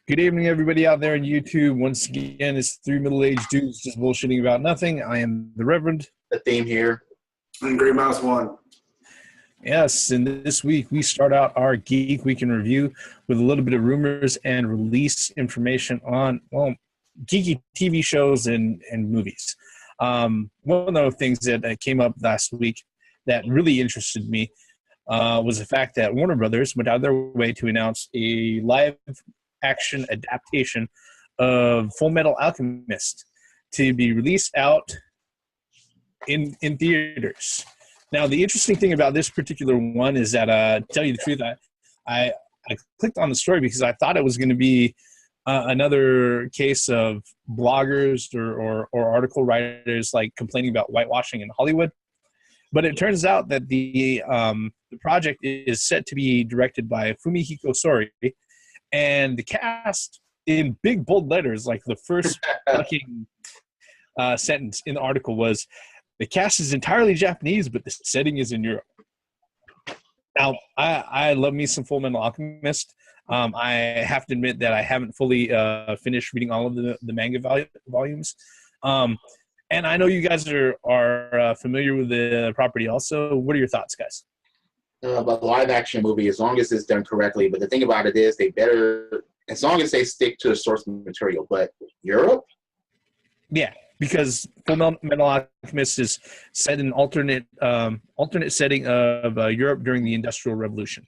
Good evening, everybody out there on YouTube. Once again, it's three middle-aged dudes just bullshitting about nothing. I am the Reverend. The theme here. And Green Mouse 1. Yes, and this week we start out our Geek Week in Review with a little bit of rumors and release information on, geeky TV shows and movies. One of the things that came up last week that really interested me was the fact that Warner Brothers went out of their way to announce a live action adaptation of Fullmetal Alchemist to be released out in theaters. Now, the interesting thing about this particular one is that, to tell you the truth, I clicked on the story because I thought it was going to be another case of bloggers or article writers like complaining about whitewashing in Hollywood. But it turns out that the project is set to be directed by Fumihiko Sori. And the cast, in big, bold letters, like the first fucking sentence in the article was, the cast is entirely Japanese, but the setting is in Europe. Now, I love me some Fullmetal Alchemist. I have to admit that I haven't fully finished reading all of the manga volumes. And I know you guys are familiar with the property also. What are your thoughts, guys? About the live action movie, as long as it's done correctly. But the thing about it is, they better, as long as they stick to the source material. But Europe? Yeah, because Fullmetal Alchemist is set in alternate setting of Europe during the Industrial Revolution.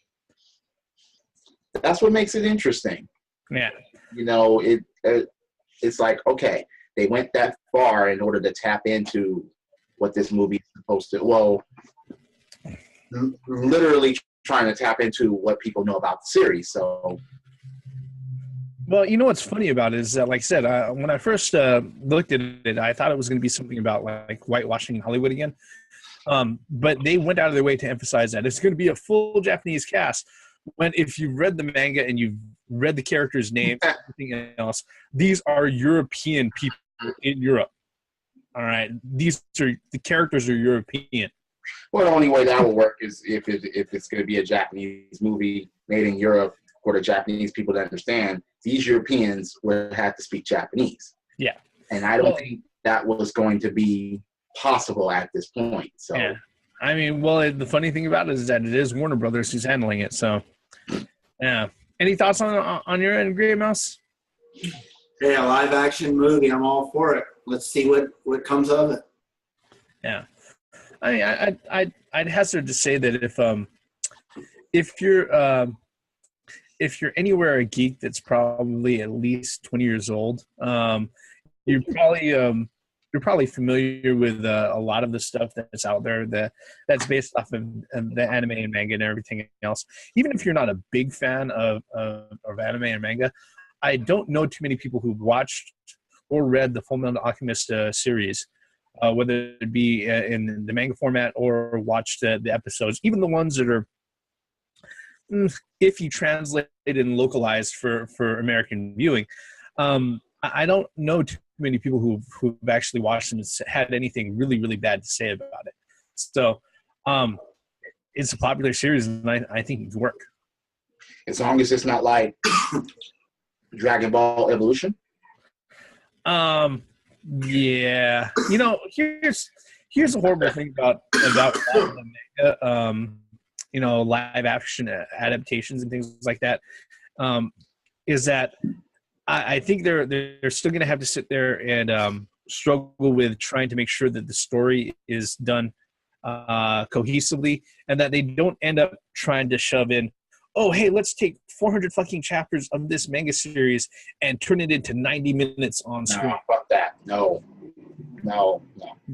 That's what makes it interesting. Yeah. You know, it's like, okay, they went that far in order to tap into what this movie is supposed to, literally trying to tap into what people know about the series. So, well, you know what's funny about it is that, like I said, when I first looked at it, I thought it was going to be something about like whitewashing in Hollywood again. But they went out of their way to emphasize that it's going to be a full Japanese cast. When if you've read the manga and you've read the characters' names and everything else, these are European people in Europe. All right, the characters are European. Well, the only way that will work is if it's going to be a Japanese movie made in Europe for the Japanese people to understand. These Europeans would have to speak Japanese. Yeah. And I don't think that was going to be possible at this point. So, yeah. I mean, well, the funny thing about it is that it is Warner Brothers who's handling it. So, yeah. Any thoughts on your end, Grey Mouse? Hey, a live action movie. I'm all for it. Let's see what comes of it. Yeah. I mean, I'd hazard to say that if you're anywhere a geek that's probably at least 20 years old, you're probably familiar with a lot of the stuff that's out there that's based off of the anime and manga and everything else. Even if you're not a big fan of anime and manga, I don't know too many people who've watched or read the Fullmetal Alchemist series. Whether it be in the manga format or watch the episodes, even the ones that are, if you translate and localized for American viewing. I don't know too many people who've actually watched them and had anything really, really bad to say about it. So it's a popular series, and I think it can work. As long as it's not like Dragon Ball Evolution? Yeah, you know, here's a horrible thing about the manga, live action adaptations and things like that, is that I think they're still going to have to sit there and struggle with trying to make sure that the story is done cohesively, and that they don't end up trying to shove in, oh, hey, let's take 400 fucking chapters of this manga series and turn it into 90 minutes on screen. No, fuck that. No.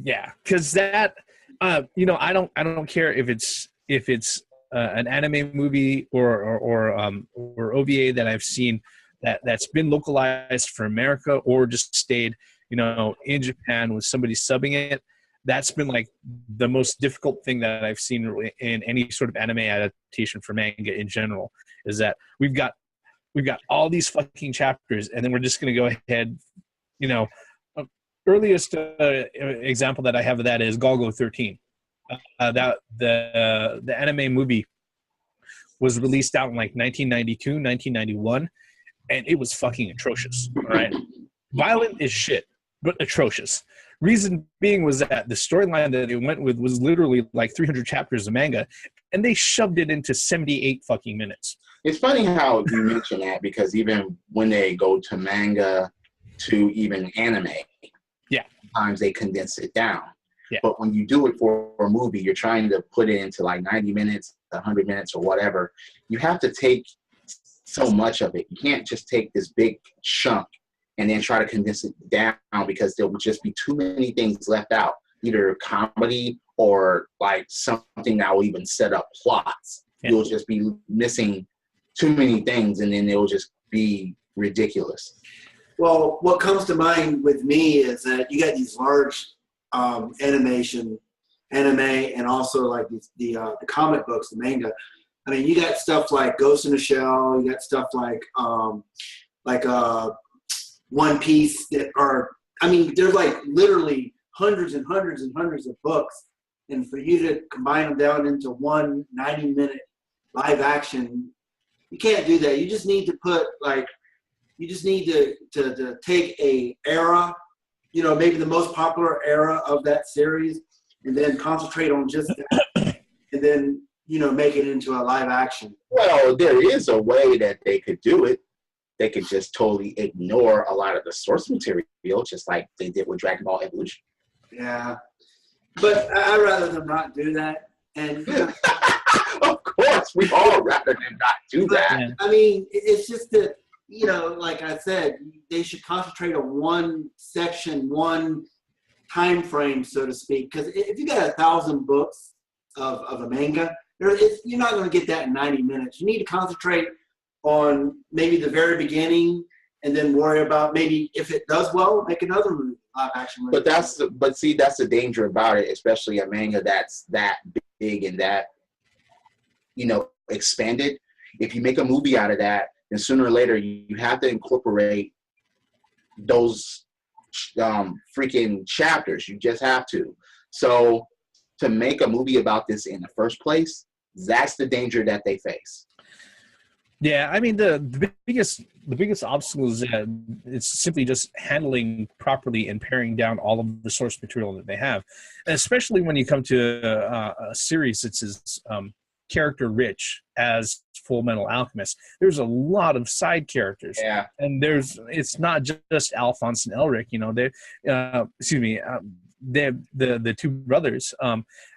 Yeah, because that, I don't care if it's an anime movie or OVA that I've seen that's been localized for America or just stayed, in Japan with somebody subbing it. That's been like the most difficult thing that I've seen in any sort of anime adaptation for manga in general, is that we've got all these fucking chapters, and then we're just going to go ahead, earliest example that I have of that is Golgo 13. That the anime movie was released out in like 1992, 1991, and it was fucking atrocious. All right, violent as shit, but atrocious. Reason being was that the storyline that it went with was literally like 300 chapters of manga, and they shoved it into 78 fucking minutes. It's funny how you mention that, because even when they go to manga to even anime, yeah, sometimes they condense it down. Yeah. But when you do it for a movie, you're trying to put it into like 90 minutes, 100 minutes, or whatever. You have to take so much of it. You can't just take this big chunk and then try to condense it down, because there will just be too many things left out, either comedy or like something that will even set up plots. Yeah. You'll just be missing too many things, and then it will just be ridiculous. Well, what comes to mind with me is that you got these large anime, and also like the comic books, the manga. I mean, you got stuff like Ghost in the Shell. You got stuff like One Piece that are. I mean, there's like literally hundreds and hundreds and hundreds of books, and for you to combine them down into one 90-minute live action, you can't do that. You just need to put like. You just need to take a era, maybe the most popular era of that series, and then concentrate on just that, and then, make it into a live action. Well, there is a way that they could do it. They could just totally ignore a lot of the source material, just like they did with Dragon Ball Evolution. Yeah. But I'd rather them not do that. And of course, we all rather them not do that. Yeah. I mean, it's just that, like I said, they should concentrate on one section, one time frame, so to speak. Because if you got 1,000 books of a manga, you're not going to get that in 90 minutes. You need to concentrate on maybe the very beginning, and then worry about maybe if it does well, make another movie, live action movie. But see, that's the danger about it, especially a manga that's that big and that expanded. If you make a movie out of that, and sooner or later, you have to incorporate those freaking chapters. You just have to. So to make a movie about this in the first place, that's the danger that they face. Yeah, I mean the biggest obstacle is that it's simply just handling properly and paring down all of the source material that they have, and especially when you come to a series that's as character rich as Fullmetal Alchemist. There's a lot of side characters, and it's not just Alphonse and Elric. They're the two brothers.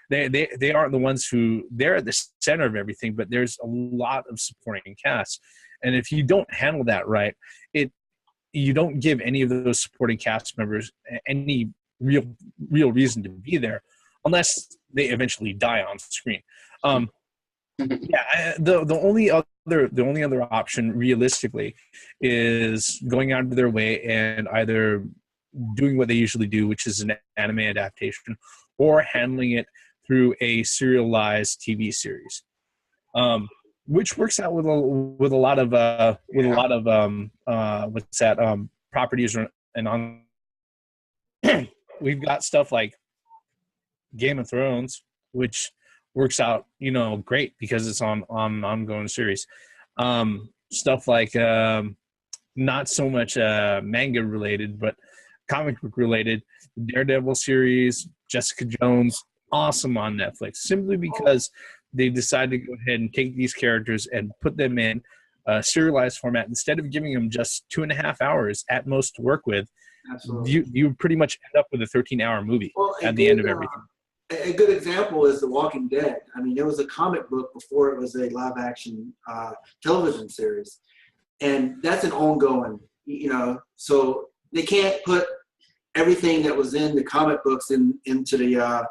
They aren't the ones who they're at the center of everything, but there's a lot of supporting cast, and if you don't handle that right, you don't give any of those supporting cast members any real reason to be there, unless they eventually die on screen. The only other option realistically is going out of their way and either doing what they usually do, which is an anime adaptation, or handling it through a serialized TV series, which works out with a lot of properties and on. We've got stuff like Game of Thrones, which works out, great because it's on an ongoing series. Stuff like not so much manga related, but comic book related. The Daredevil series, Jessica Jones, awesome on Netflix, simply because they decided to go ahead and take these characters and put them in a serialized format instead of giving them just 2.5 hours at most to work with. Absolutely. You pretty much end up with a 13-hour movie at the end of everything. A good example is The Walking Dead. I mean, it was a comic book before it was a live-action television series, and that's an ongoing. So they can't put everything that was in the comic books into the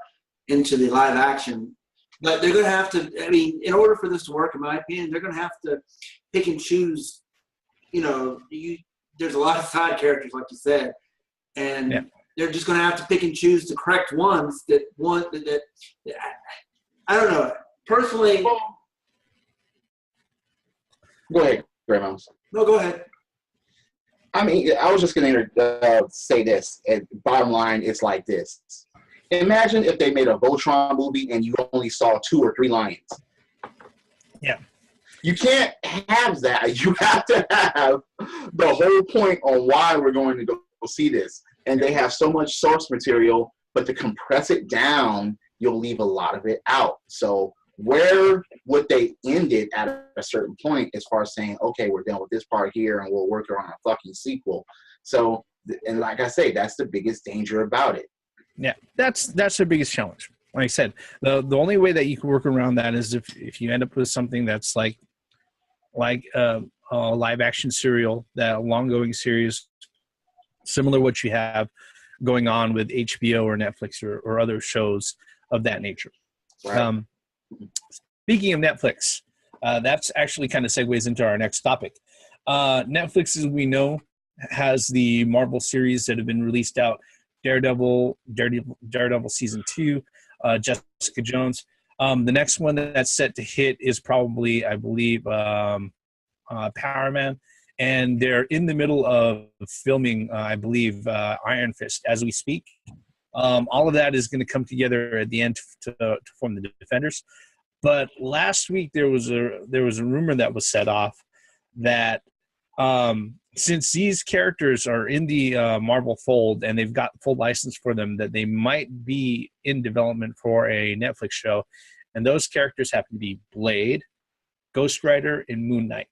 live action. But they're going to have to. I mean, in order for this to work, in my opinion, they're going to have to pick and choose. There's a lot of side characters, like you said, and they're just going to have to pick and choose the correct ones that I don't know. Personally, go ahead, Grandma. No, go ahead. I mean, I was just going to say this. And bottom line, it's like this. Imagine if they made a Voltron movie and you only saw 2 or 3 lions. Yeah. You can't have that. You have to have the whole point on why we're going to go see this. And they have so much source material, but to compress it down, you'll leave a lot of it out. So where would they end it at a certain point as far as saying, okay, we're done with this part here and we'll work on a fucking sequel. So, and like I say, that's the biggest danger about it. Yeah, that's the biggest challenge. Like I said, the only way that you can work around that is if you end up with something that's like a live action serial, that long-going series, similar to what you have going on with HBO or Netflix or other shows of that nature. Right. Speaking of Netflix, that's actually kind of segues into our next topic. Netflix, as we know, has the Marvel series that have been released out: Daredevil season 2, Jessica Jones. The next one that's set to hit is probably, I believe, Power Man, and they're in the middle of filming, I believe, Iron Fist as we speak. All of that is going to come together at the end to form the Defenders. But last week there was a rumor that was set off that since these characters are in the Marvel fold and they've got full license for them, that they might be in development for a Netflix show, and those characters happen to be Blade, Ghost Rider, and Moon Knight.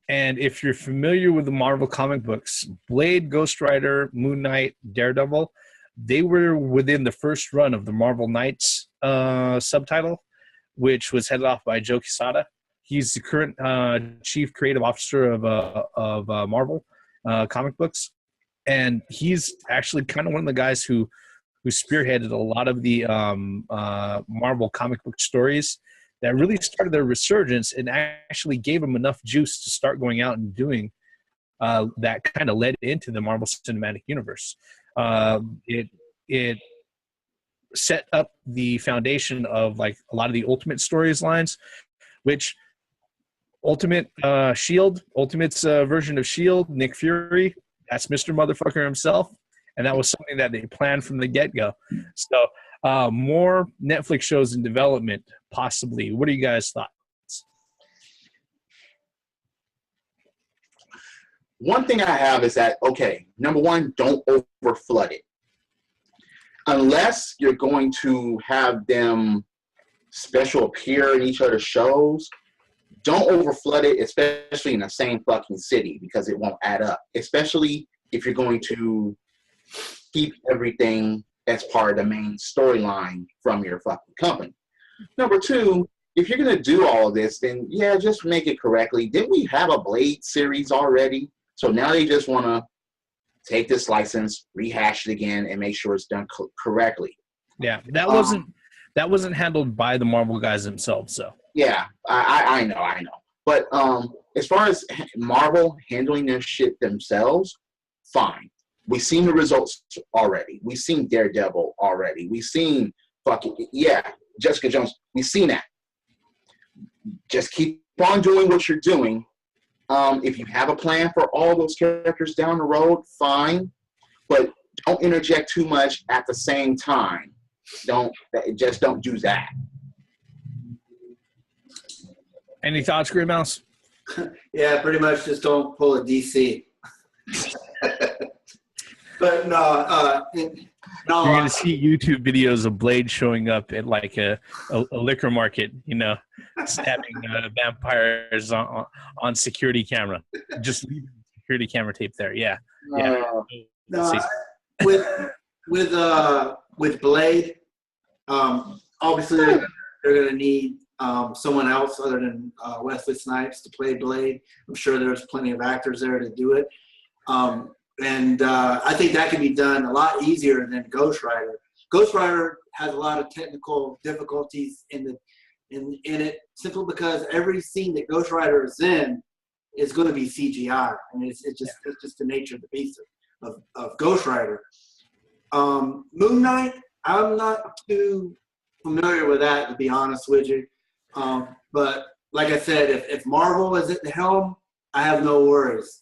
And if you're familiar with the Marvel comic books, Blade, Ghost Rider, Moon Knight, Daredevil, they were within the first run of the Marvel Knights subtitle, which was headed off by Joe Quesada. He's the current chief creative officer of Marvel comic books, and he's actually kind of one of the guys who spearheaded a lot of the Marvel comic book stories that really started their resurgence and actually gave them enough juice to start going out and doing that kind of led into the Marvel Cinematic Universe. It set up the foundation of like a lot of the Ultimate stories lines, which Ultimate's version of S.H.I.E.L.D., Nick Fury, that's Mr. Motherfucker himself, and that was something that they planned from the get-go. So more Netflix shows in development, possibly. What are you guys' thoughts? One thing I have is that, okay, number one, don't overflood it. Unless you're going to have them special appear in each other's shows, don't overflood it, especially in the same fucking city, because it won't add up. Especially if you're going to keep everything as part of the main storyline from your fucking company. Number two, if you're going to do all of this, then yeah, just make it correctly. Didn't we have a Blade series already? So now they just want to take this license, rehash it again, and make sure it's done correctly. Yeah, that wasn't handled by the Marvel guys themselves. So yeah, I know. But as far as Marvel handling their shit themselves, fine. We've seen the results already. We've seen Daredevil already. We've seen Jessica Jones. We've seen that. Just keep on doing what you're doing. If you have a plan for all those characters down the road, fine. But don't interject too much at the same time. Don't do that. Any thoughts, Green Mouse? Yeah, pretty much just don't pull a DC. But no, you're going to see YouTube videos of Blade showing up at like a liquor market, stabbing vampires on security camera. Just leave security camera tape there. Yeah. No, with Blade, obviously they're going to need someone else other than Wesley Snipes to play Blade. I'm sure there's plenty of actors there to do it. And I think that can be done a lot easier than Ghost Rider. Ghost Rider has a lot of technical difficulties in it, simply because every scene that Ghost Rider is in is going to be CGI. I mean, it's just the nature of the beast of Ghost Rider. Moon Knight, I'm not too familiar with that, to be honest with you. But like I said, if Marvel is at the helm, I have no worries.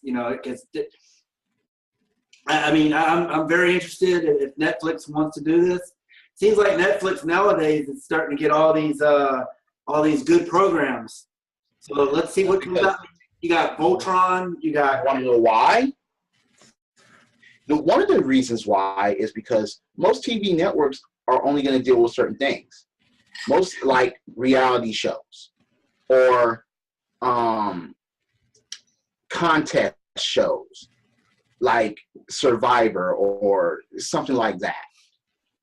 I'm very interested if Netflix wants to do this. Seems like Netflix nowadays is starting to get all these good programs. So let's see what comes out. You got Voltron. You got. Want to know why? One of the reasons why is because most TV networks are only going to deal with certain things. Most like reality shows or contest shows like Survivor or something like that.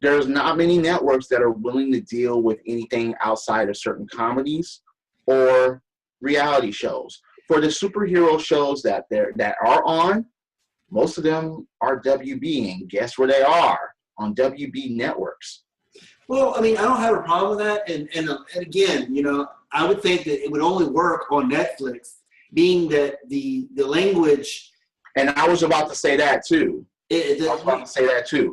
There's not many networks that are willing to deal with anything outside of certain comedies or reality shows. For the superhero shows that are on, most of them are WB, and guess where they are? On WB networks. Well, I mean, I don't have a problem with that. And again, you know, I would think that it would only work on Netflix, being that the language. And I was about to say that too. You're able to censor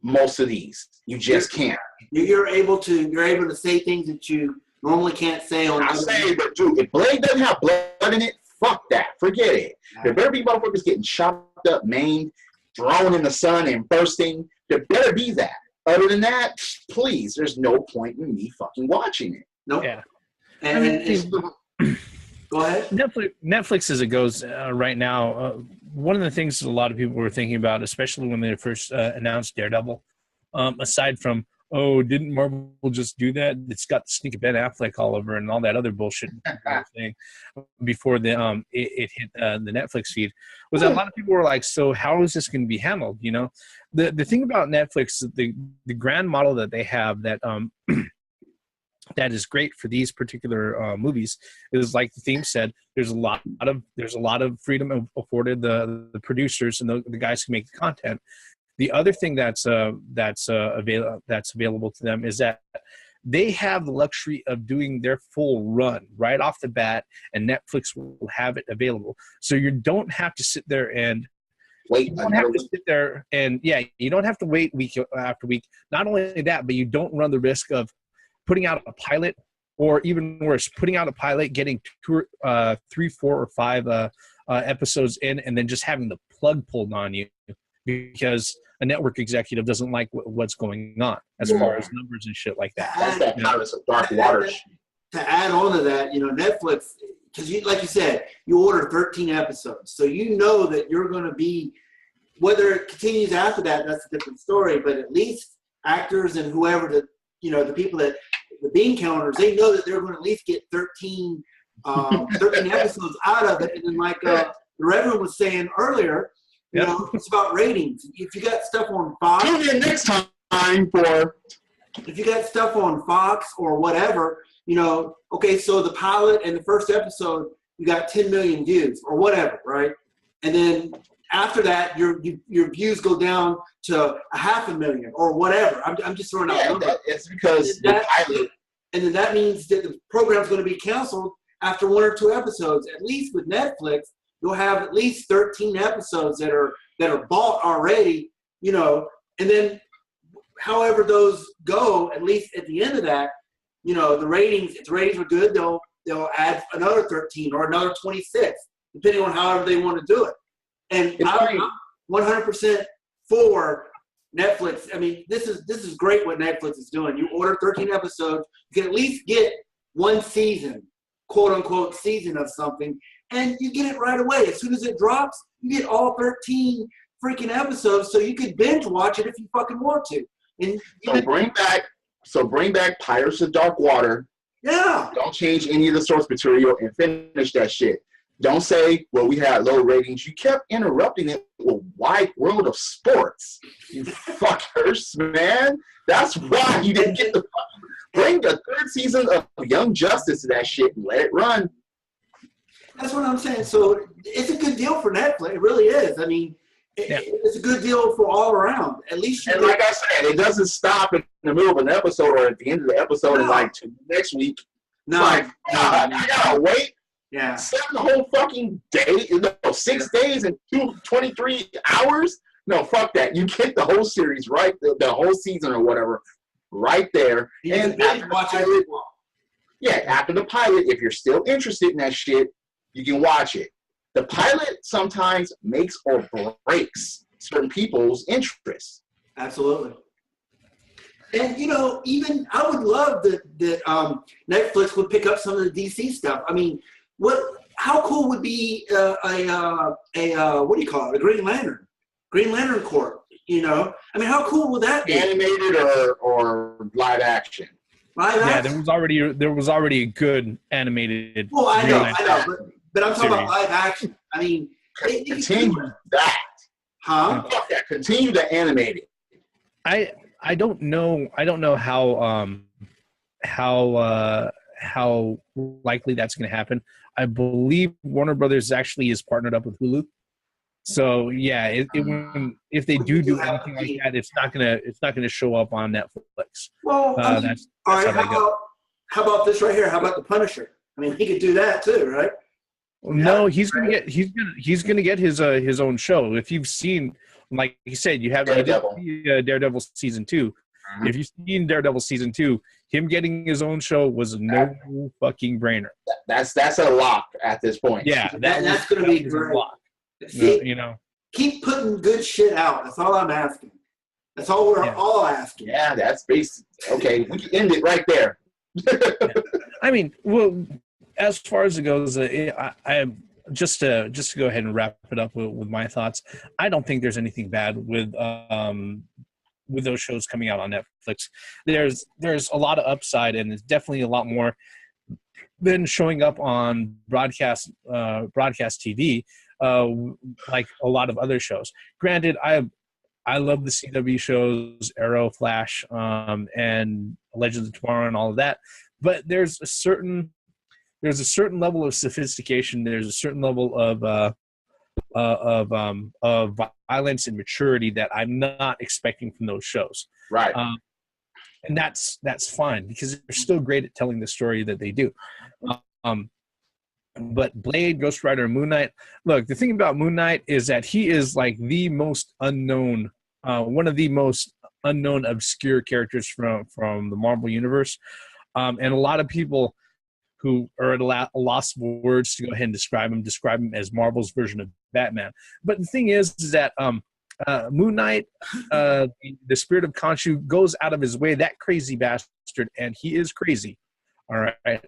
most of these. You just can't. You're able to say things that you normally can't say on. I say, but dude, if Blade doesn't have blood in it, fuck that. Forget it. There better be motherfuckers getting chopped up, maimed, thrown in the sun, and bursting. There better be that. Other than that, please, there's no point in me fucking watching it. Nope. Yeah. Go ahead. Netflix as it goes right now, one of the things that a lot of people were thinking about, especially when they first announced Daredevil, aside from, oh, didn't Marvel just do that? It's got the sneak of Ben Affleck all over and all that other bullshit thing before it hit the Netflix feed, was that a lot of people were like, so how is this going to be handled? You know, the thing about Netflix, the grand model that they have that that is great for these particular movies is, like the theme said, there's a lot of freedom afforded the producers and the guys who make the content. The other thing that's available to them is that they have the luxury of doing their full run right off the bat, and Netflix will have it available. So you don't have to sit there and wait. You don't have to sit there and you don't have to wait week after week. Not only that, but you don't run the risk of putting out a pilot, or even worse, putting out a pilot, getting 3, 4, or 5 episodes in, and then just having the plug pulled on you because a network executive doesn't like what's going on as far as numbers and shit like that. That's that Pirates of Dark Waters. To add on to that, you know, Netflix, because like you said, you order 13 episodes, so you know that you're going to be, whether it continues after that, that's a different story. But at least actors and whoever the people that the bean counters, they know that they're going to at least get 13 episodes out of it. And then, like the Reverend was saying earlier, you know, it's about ratings. If you got stuff on Fox, tune in next time for. If you got stuff on Fox or whatever, you know, okay, so the pilot and the first episode, you got 10 million views or whatever, right? And then after that, your views go down to 500,000 or whatever. I'm just throwing out numbers. It's because the pilot. And then that means that the program's going to be canceled after 1 or 2 episodes. At least with Netflix, you'll have at least 13 episodes that are bought already, you know. And then, however those go, at least at the end of that, you know, the ratings. If the ratings are good, they'll add another 13 or another 26, depending on however they want to do it. And I'm 100% for Netflix. I mean, this is great what Netflix is doing. You order 13 episodes, you can at least get one season, quote unquote, season of something, and you get it right away. As soon as it drops, you get all 13 freaking episodes, so you could binge watch it if you fucking want to. And bring back Pirates of Dark Water. Yeah. Don't change any of the source material and finish that shit. Don't say, well, we had low ratings. You kept interrupting it with Wide World of Sports. You fuckers, man. That's why you didn't get the bring the 3rd season of Young Justice to that shit and let it run. That's what I'm saying. So it's a good deal for Netflix. It really is. I mean, it's a good deal for all around. At least and like I said, it doesn't stop in the middle of an episode or at the end of the episode and like next week. No, I gotta wait. Yeah. 7 whole fucking days, 6 days and 23 hours? No, fuck that. You get the whole series right, the whole season or whatever, right there. And after the pilot, if you're still interested in that shit, you can watch it. The pilot sometimes makes or breaks certain people's interests. Absolutely. And, you know, even I would love that Netflix would pick up some of the DC stuff. I mean, How cool would be what do you call it? A Green Lantern, Green Lantern Corps. You know, I mean, how cool would that be? Animated or live action? Live action. There was already a good animated. Well, I know, but I'm talking about live action. I mean, continue that. Huh? Yeah, continue to animate it. I don't know how likely that's going to happen. I believe Warner Brothers actually is partnered up with Hulu. So yeah, if they do anything like that, it's not gonna show up on Netflix. Well, that's all right. How about this right here? How about the Punisher? I mean, he could do that too, right? No, he's gonna get his own show. If you've seen, like you said, you Daredevil. Daredevil season 2. Mm-hmm. If you've seen Daredevil season 2, him getting his own show was no fucking brainer. That's a lock at this point. Yeah, that's gonna be great. See, you know, keep putting good shit out. That's all I'm asking. That's all we're all asking. Yeah, that's basic. Okay, we can end it right there. I mean, well, as far as it goes, I just to go ahead and wrap it up with my thoughts. I don't think there's anything bad with those shows coming out on Netflix. There's a lot of upside, and there's definitely a lot more than showing up on broadcast TV. Like a lot of other shows. Granted, I love the CW shows, Arrow, Flash, and Legends of Tomorrow, and all of that. But there's a certain level of sophistication. There's a certain level of violence and maturity that I'm not expecting from those shows. Right. And that's fine because they're still great at telling the story that they do. But Blade, Ghost Rider, and Moon Knight. Look, the thing about Moon Knight is that he is like the most unknown, one of the most unknown, obscure characters from the Marvel universe, and a lot of people who are at a loss of words to go ahead and describe him as Marvel's version of Batman. But the thing is that Moon Knight, the spirit of Khonshu, goes out of his way. That crazy bastard, and he is crazy. All right.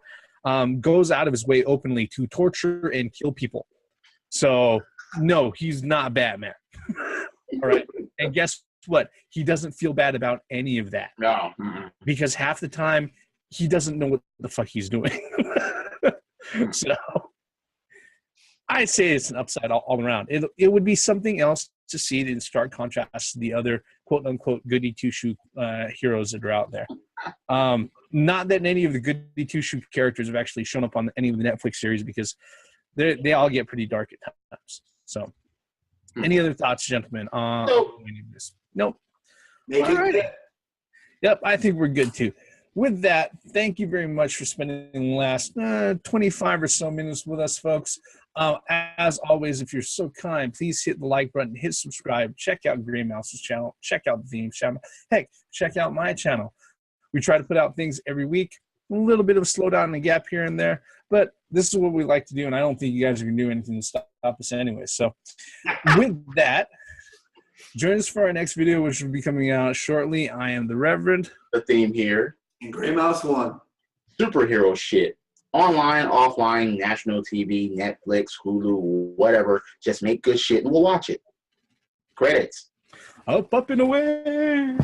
Goes out of his way openly to torture and kill people. So, no, he's not Batman. All right. And guess what? He doesn't feel bad about any of that. No. Because half the time, he doesn't know what the fuck he's doing. So, I say it's an upside all around. It would be something else to see in stark contrast to the other quote-unquote goody two-shoe heroes that are out there. Not that any of the goody two-shoe characters have actually shown up on any of the Netflix series because they all get pretty dark at times. So, any other thoughts, gentlemen? Nope. All right. Yep, I think we're good too. With that, thank you very much for spending the last 25 or so minutes with us, folks. As always, if you're so kind, please hit the like button, hit subscribe, check out Gray Mouse's channel, check out the Theme's channel. Heck, check out my channel. We try to put out things every week. A little bit of a slowdown and a gap here and there, but this is what we like to do, and I don't think you guys are going to do anything to stop us anyway. So with that, join us for our next video, which will be coming out shortly. I am the Reverend. The Theme here. And Gray Mouse 1. Superhero shit. Online, offline, national TV, Netflix, Hulu, whatever. Just make good shit and we'll watch it. Credits. Up and away.